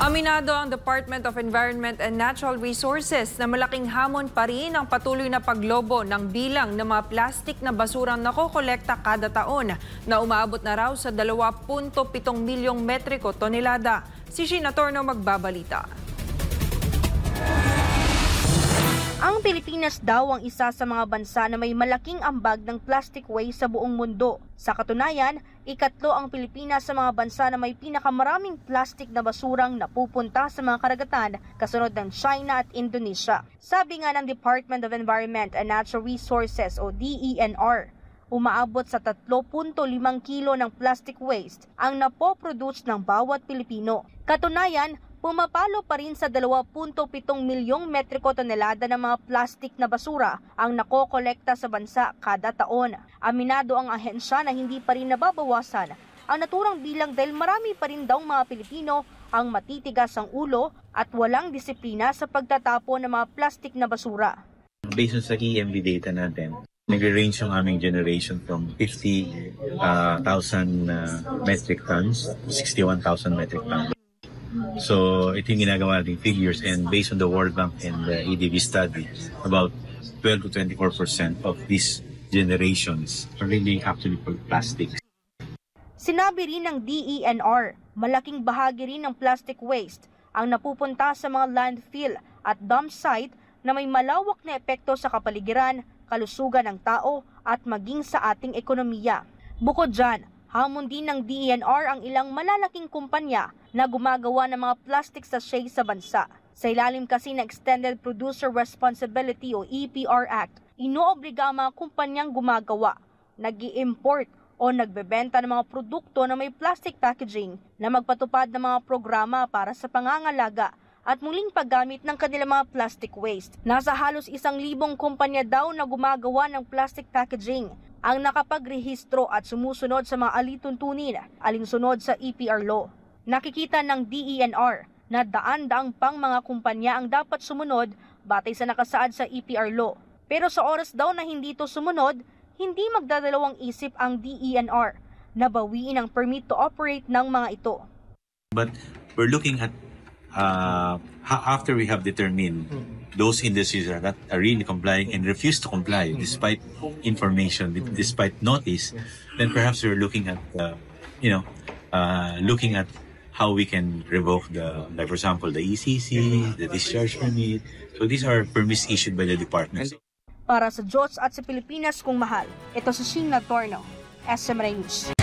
Aminado ang Department of Environment and Natural Resources na malaking hamon pa rin ang patuloy na paglobo ng bilang ng mga plastik na basurang nakokolekta kada taon na umaabot na raw sa 2.7 milyong metriko tonelada. Si Sheena Torno magbabalita. Ang Pilipinas daw ang isa sa mga bansa na may malaking ambag ng plastic waste sa buong mundo. Sa katunayan, ikatlo ang Pilipinas sa mga bansa na may pinakamaraming plastic na basurang napupunta sa mga karagatan kasunod ng China at Indonesia. Sabi nga ng Department of Environment and Natural Resources o DENR, umaabot sa 3.5 kilo ng plastic waste ang napoproduce ng bawat Pilipino. Katunayan, pumapalo pa rin sa 2.7 milyong metriko tonelada ng mga plastik na basura ang nakokolekta sa bansa kada taon. Aminado ang ahensya na hindi pa rin nababawasan ang naturang bilang dahil marami pa rin daw mga Pilipino ang matitigas ang ulo at walang disiplina sa pagtatapon ng mga plastik na basura. Based sa EMV data natin, nag-range yung aming generation from 50,000 metric tons to 61,000 metric tons. So ito yung ginagawa nating figures, and based on the World Bank and the EDB study, about 12 to 24% of these generations are really actually plastics. Sinabi rin ng DENR, malaking bahagi rin ng plastic waste ang napupunta sa mga landfill at dump site na may malawak na epekto sa kapaligiran, kalusugan ng tao at maging sa ating ekonomiya. Bukod dyan, hamon din ng DENR ang ilang malalaking kumpanya na gumagawa ng mga plastic sachet sa bansa. Sa ilalim kasi ng Extended Producer Responsibility o EPR Act, inoobliga ang mga kumpanyang gumagawa, nag-i-import o nagbebenta ng mga produkto na may plastic packaging na magpatupad ng mga programa para sa pangangalaga at muling paggamit ng kanilang mga plastic waste. Nasa halos 1,000 kumpanya daw na gumagawa ng plastic packaging ang nakapagrehistro at sumusunod sa mga alituntunin alinsunod sa EPR law. Nakikita ng DENR na daan-daang pang mga kumpanya ang dapat sumunod batay sa nakasaad sa EPR law. Pero sa oras daw na hindi ito sumunod, hindi magdadalawang isip ang DENR na bawiin ang permit to operate ng mga ito. But we're looking at after we have determined those industries that are really complying and refuse to comply despite information, despite notice, then perhaps we're looking at looking at how we can revoke like for example, the ECC, the discharge permit. So these are permits issued by the department. Para sa Diyos at sa Pilipinas kung mahal, ito si Sheena Torno, SMNI News.